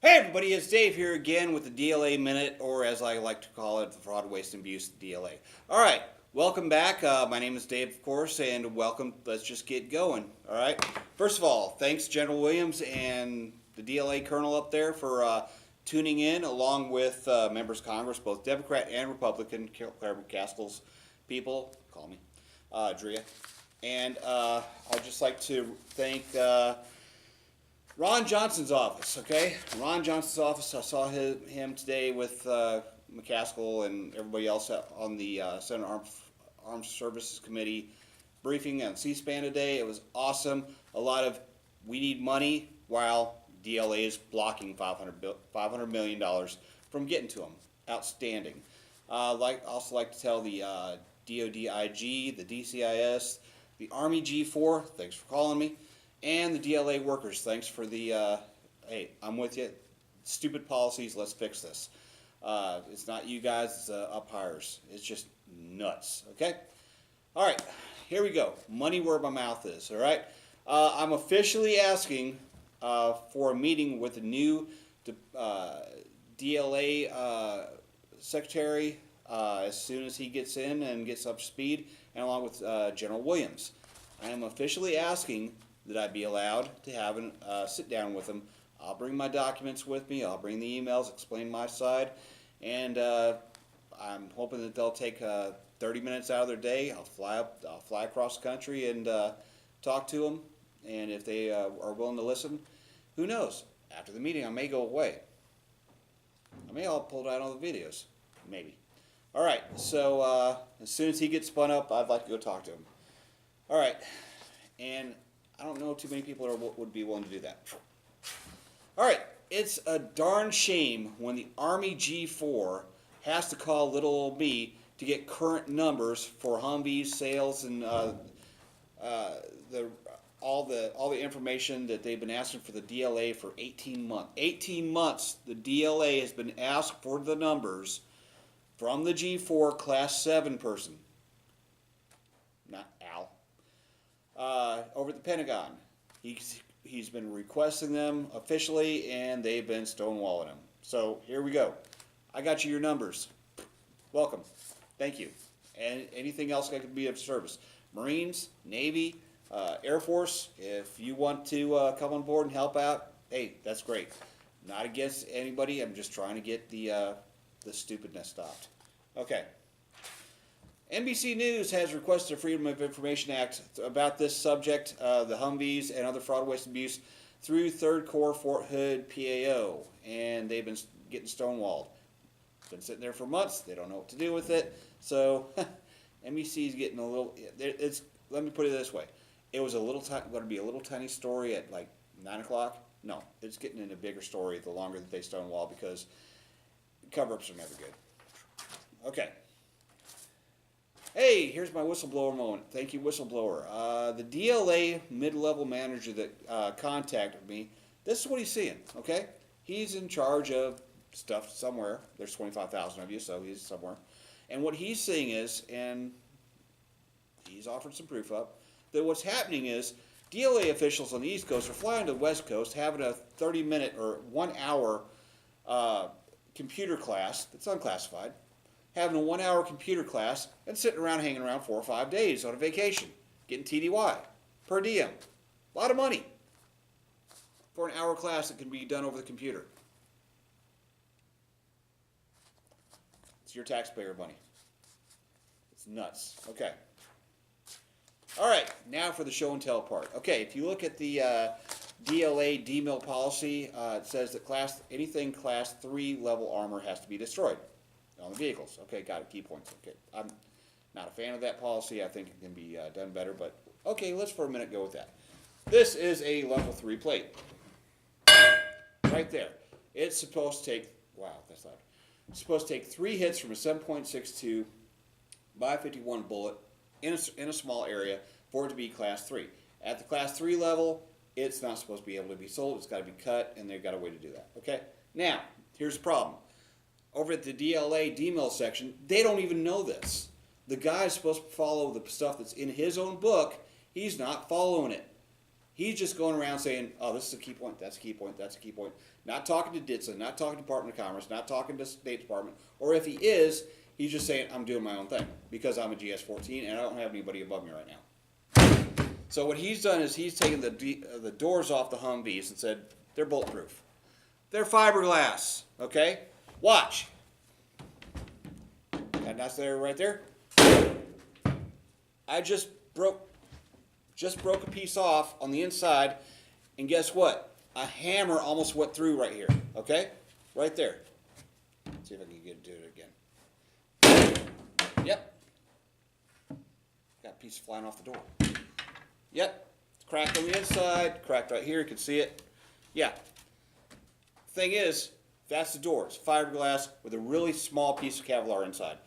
Hey everybody, it's Dave here again with the DLA Minute, or as I like to call it, the Fraud, Waste, and Abuse DLA. Alright, welcome back. My name is Dave, of course, and welcome. Let's just get going. Alright, first of all, thanks General Williams and the DLA Colonel up there for tuning in, along with members of Congress, both Democrat and Republican, Claire McCaskill's people, call me, Drea. And I'd just like to thank Ron Johnson's office, okay? Ron Johnson's office, I saw him today with McCaskill and everybody else on the Senate Armed Services Committee briefing on C-SPAN today. It was awesome. A lot of, we need money, while DLA is blocking $500 million from getting to them. Outstanding. Also like to tell the DODIG, the DCIS, the Army G4, thanks for calling me, and the DLA workers, thanks for the, hey, I'm with you. Stupid policies, let's fix this. It's not you guys, it's up hires. It's just nuts, okay? All right, here we go. Money where my mouth is, all right? I'm officially asking for a meeting with the new DLA secretary as soon as he gets in and gets up to speed, and along with General Williams. I am officially asking that I be allowed to have a sit down with them. I'll bring my documents with me, I'll bring the emails, explain my side, and I'm hoping that they'll take 30 minutes out of their day. I'll fly across the country and talk to them, and if they are willing to listen, who knows? After the meeting I may go away. I may all pull down all the videos, maybe. Alright, so as soon as he gets spun up, I'd like to go talk to him. Alright, and I don't know too many people would be willing to do that. Alright, it's a darn shame when the Army G4 has to call little old me to get current numbers for Humvees sales and all the information that they've been asking for the DLA for 18 months. 18 months the DLA has been asked for the numbers from the G4 Class 7 person. Not Al. Over at the Pentagon. He's been requesting them officially, and they've been stonewalling him. So here we go. I got you your numbers. Welcome. Thank you. And anything else that could be of service. Marines, Navy, Air Force, if you want to come on board and help out, hey, that's great. Not against anybody. I'm just trying to get the stupidness stopped. Okay. NBC News has requested a Freedom of Information Act about this subject, the Humvees and other fraud, waste, and abuse, through 3rd Corps Fort Hood PAO, and they've been getting stonewalled. It's been sitting there for months. They don't know what to do with it. So NBC is getting a little. Let me put it this way: it was going to be a little tiny story at like 9 o'clock. No, it's getting in a bigger story the longer that they stonewall, because cover-ups are never good. Okay. Hey, here's my whistleblower moment. Thank you, whistleblower. The DLA mid-level manager that contacted me, this is what he's seeing, okay? He's in charge of stuff somewhere. There's 25,000 of you, so he's somewhere. And what he's seeing is, and he's offered some proof up, that what's happening is DLA officials on the East Coast are flying to the West Coast, having a 30-minute or 1-hour computer class that's unclassified, having a 1-hour computer class, and sitting around hanging around 4 or 5 days on a vacation, getting TDY, per diem. A lot of money for an hour class that can be done over the computer. It's your taxpayer money. It's nuts. Okay. All right, now for the show and tell part. Okay, if you look at the DLA DMIL policy, it says that anything class 3 level armor has to be destroyed on the vehicles. Okay, got it. Key points. Okay, I'm not a fan of that policy. I think it can be done better, but okay, let's for a minute go with that. This is a level 3 plate. Right there. It's supposed to take, wow, that's loud. It's supposed to take 3 hits from a 7.62 by 51 bullet in a small area for it to be class 3. At the class 3 level, it's not supposed to be able to be sold. It's got to be cut, and they've got a way to do that. Okay? Now, here's the problem. Over at the DLA DMIL section, they don't even know this. The guy's supposed to follow the stuff that's in his own book. He's not following it. He's just going around saying, oh, this is a key point, that's a key point, that's a key point. Not talking to DITSA, not talking to Department of Commerce, not talking to State Department. Or if he is, he's just saying, I'm doing my own thing because I'm a GS-14 and I don't have anybody above me right now. So what he's done is he's taken the doors off the Humvees and said, they're bulletproof. They're fiberglass, okay? Watch. And that's there right there. I just broke a piece off on the inside, and guess what? A hammer almost went through right here, okay? Right there. Let's see if I can get to it again. Yep. Got a piece flying off the door. Yep. It's cracked on the inside, cracked right here, you can see it. Yeah. Thing is, that's the door. It's fiberglass with a really small piece of Kevlar inside.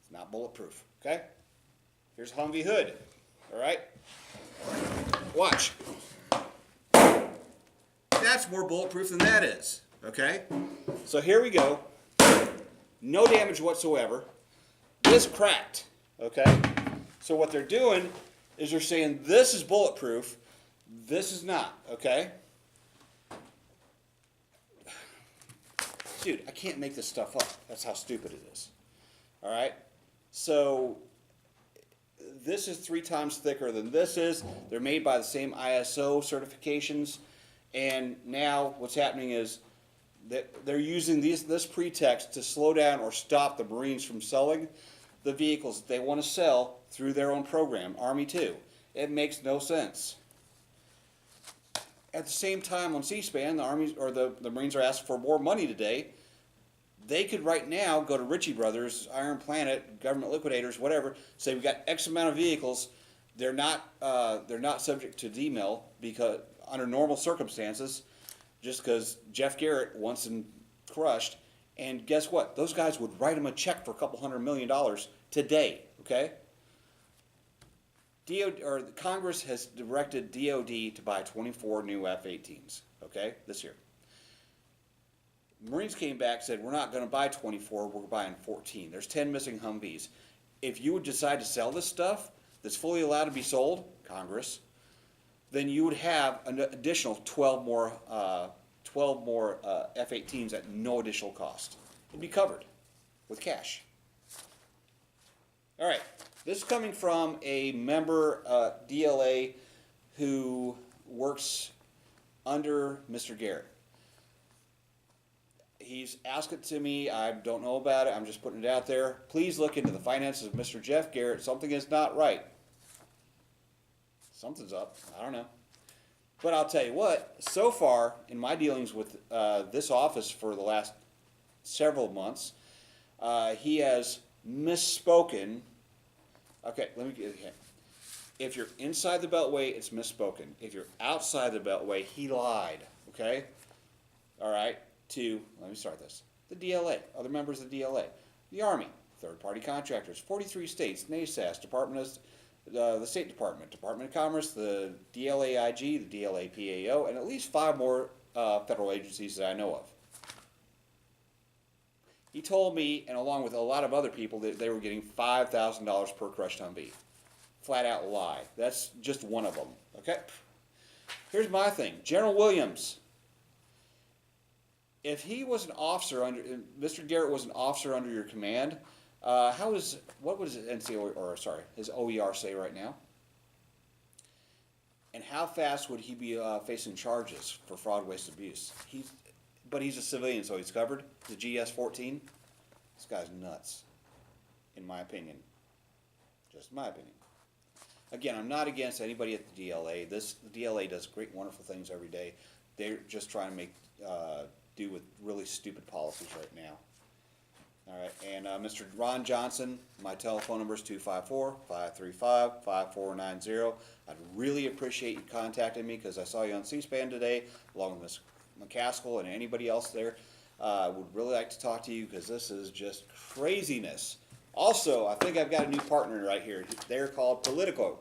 It's not bulletproof, okay? Here's a Humvee hood, all right? Watch. That's more bulletproof than that is, okay? So here we go. No damage whatsoever. This cracked, okay? So what they're doing is they're saying this is bulletproof, this is not, okay? Dude, I can't make this stuff up. That's how stupid it is. All right? So this is 3 times thicker than this is. They're made by the same ISO certifications. And now what's happening is that they're using this pretext to slow down or stop the Marines from selling the vehicles that they want to sell through their own program, Army 2. It makes no sense. At the same time on C-SPAN, the Army or the Marines are asking for more money today. They could right now go to Ritchie Brothers, Iron Planet, Government Liquidators, whatever, say we've got X amount of vehicles. They're not subject to DMIL because under normal circumstances, just because Jeff Garrett wants them crushed. And guess what? Those guys would write him a check for a couple $100 million today. Okay. Congress has directed DOD to buy 24 new F-18s, okay, this year. Marines came back and said, we're not going to buy 24, we're buying 14. There's 10 missing Humvees. If you would decide to sell this stuff that's fully allowed to be sold, Congress, then you would have an additional 12 more F-18s at no additional cost. It'd be covered with cash. All right. This is coming from a member, DLA, who works under Mr. Garrett. He's asked it to me. I don't know about it. I'm just putting it out there. Please look into the finances of Mr. Jeff Garrett. Something is not right. Something's up. I don't know. But I'll tell you what, so far in my dealings with this office for the last several months, he has misspoken. Okay, let me get it here. If you're inside the Beltway, it's misspoken. If you're outside the Beltway, he lied. Okay? All right? Let me start this. The DLA, other members of the DLA, the Army, third-party contractors, 43 states, NASAS, the State Department, Department of Commerce, the DLAIG, the DLAPAO, and at least 5 more federal agencies that I know of. He told me, and along with a lot of other people, that they were getting $5,000 per crushed Humvee. Flat out lie. That's just one of them. Okay? Here's my thing. General Williams, if he was an officer under, Mr. Garrett was an officer under your command, what would his his OER say right now? And how fast would he be facing charges for fraud, waste, abuse? But he's a civilian, so he's covered. The GS-14, this guy's nuts, in my opinion. Just my opinion. Again, I'm not against anybody at the DLA. The DLA does great, wonderful things every day. They're just trying to make do with really stupid policies right now. All right, and Mr. Ron Johnson, my telephone number is 254-535-5490. I'd really appreciate you contacting me because I saw you on C-SPAN today, along with Ms. McCaskill and anybody else there. I would really like to talk to you because this is just craziness. Also, I think I've got a new partner right here. They're called Politico.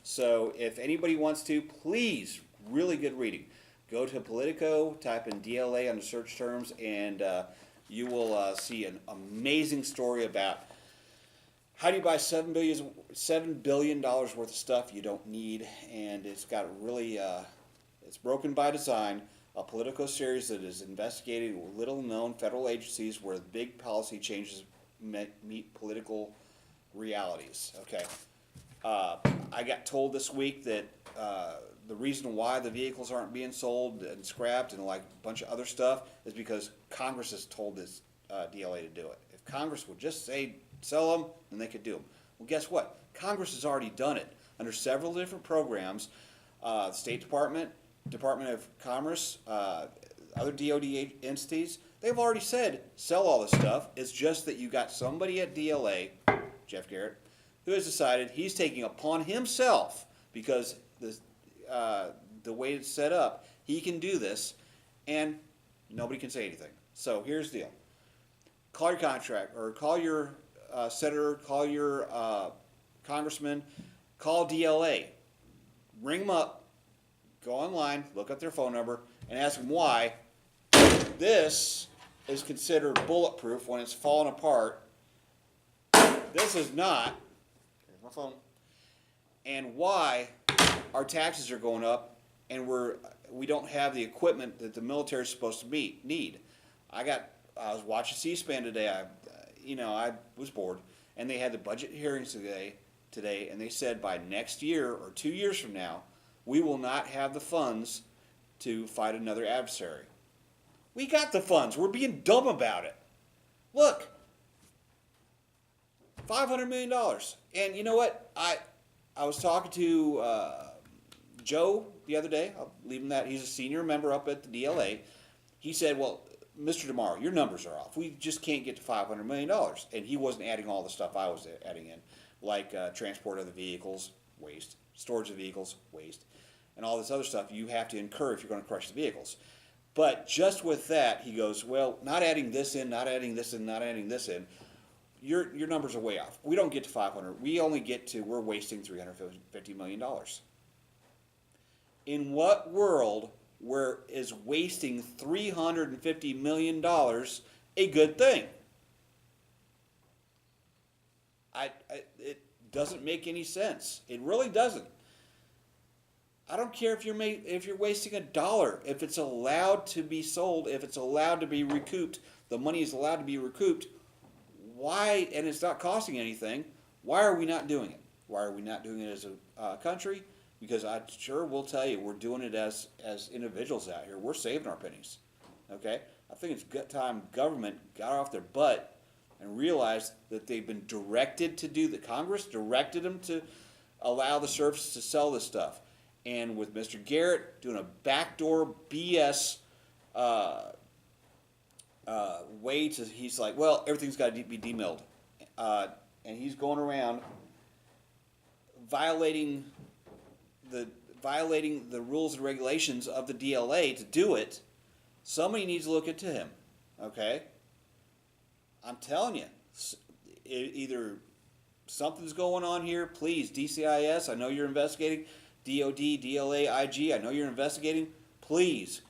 So if anybody wants to, please, really good reading. Go to Politico, type in DLA under search terms, and you will see an amazing story about How do you buy $7 billion worth of stuff you don't need? And it's got really, it's broken by design. A Politico series that is investigating little-known federal agencies where big policy changes meet political realities. Okay, I got told this week that the reason why the vehicles aren't being sold and scrapped and like a bunch of other stuff is because Congress has told this DLA to do it. If Congress would just say sell them, then they could do them. Well, guess what? Congress has already done it under several different programs. The State Department, Department of Commerce, other DoD entities, they've already said sell all this stuff. It's just that you got somebody at DLA, Jeff Garrett, who has decided he's taking upon himself, because the way it's set up, he can do this, and nobody can say anything. So here's the deal. Call your contract, or call your senator, call your congressman, call DLA. Ring them up, go online, look up their phone number, and ask them why this is considered bulletproof when it's falling apart. This is not. Here's my phone. And why our taxes are going up, and we don't have the equipment that the military is supposed to need. I was watching C-SPAN today. I was bored, and they had the budget hearings today, and they said by next year or 2 years from now, we will not have the funds to fight another adversary. We got the funds. We're being dumb about it. Look, $500 million. And you know what? I was talking to Joe the other day. I'll leave him that. He's a senior member up at the DLA. He said, well, Mr. DeMar, your numbers are off. We just can't get to $500 million. And he wasn't adding all the stuff I was adding in, like transport of the vehicles, waste, storage of vehicles, waste, and all this other stuff you have to incur if you're going to crush the vehicles. But just with that, he goes, well, not adding this in, not adding this in, not adding this in, your numbers are way off. We don't get to 500. We only get to, we're wasting $350 million. In what world where is wasting $350 million a good thing? It doesn't make any sense. It really doesn't. I don't care if you're wasting $1. If it's allowed to be sold, if it's allowed to be recouped, the money is allowed to be recouped. Why? And it's not costing anything. Why are we not doing it? Why are we not doing it as a country? Because I sure will tell you, we're doing it as individuals out here. We're saving our pennies. Okay? I think it's time government got off their butt and realized that they've been directed to do that. Congress directed them to allow the services to sell this stuff. And with Mr. Garrett doing a backdoor BS way to, he's like, well, everything's got to be demilled. And he's going around violating the rules and regulations of the DLA to do it. Somebody needs to look into him, okay? I'm telling you, either something's going on here. Please, DCIS, I know you're investigating. DOD, DLA, IG, I know you're investigating. Please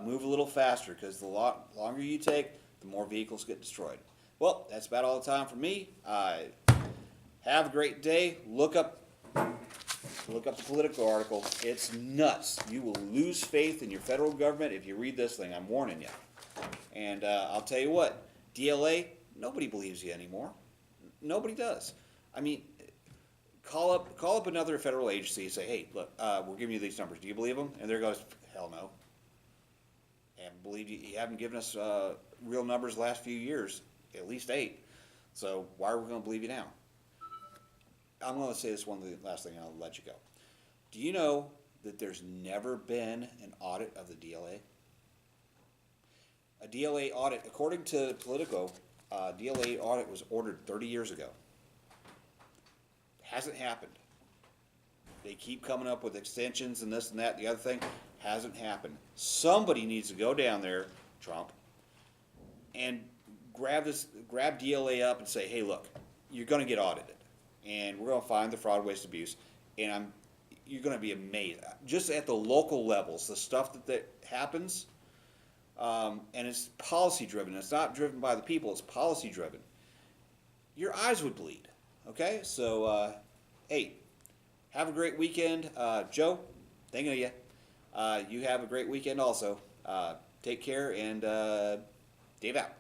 move a little faster, because the longer you take, the more vehicles get destroyed. Well, that's about all the time for me. Have a great day. Look up the Politico article. It's nuts. You will lose faith in your federal government if you read this thing. I'm warning you. And I'll tell you what, DLA, nobody believes you anymore. Nobody does. I mean, call up another federal agency and say, hey, look, we're giving you these numbers. Do you believe them? And there goes, hell no. And believe you haven't given us real numbers the last few years, at least 8. So why are we going to believe you now? I'm going to say this one last thing, and I'll let you go. Do you know that there's never been an audit of the DLA? A DLA audit, according to Politico, DLA audit was ordered 30 years ago. Hasn't happened. They keep coming up with extensions and this and that and the other thing. Hasn't happened. Somebody needs to go down there, Trump, and grab DLA up and say, hey, look, you're going to get audited, and we're going to find the fraud, waste, abuse, and you're going to be amazed. Just at the local levels, the stuff that happens, and it's policy driven. It's not driven by the people. It's policy driven. Your eyes would bleed. Okay, so hey, have a great weekend. Joe, thinking of you. You have a great weekend also. Take care, and Dave out.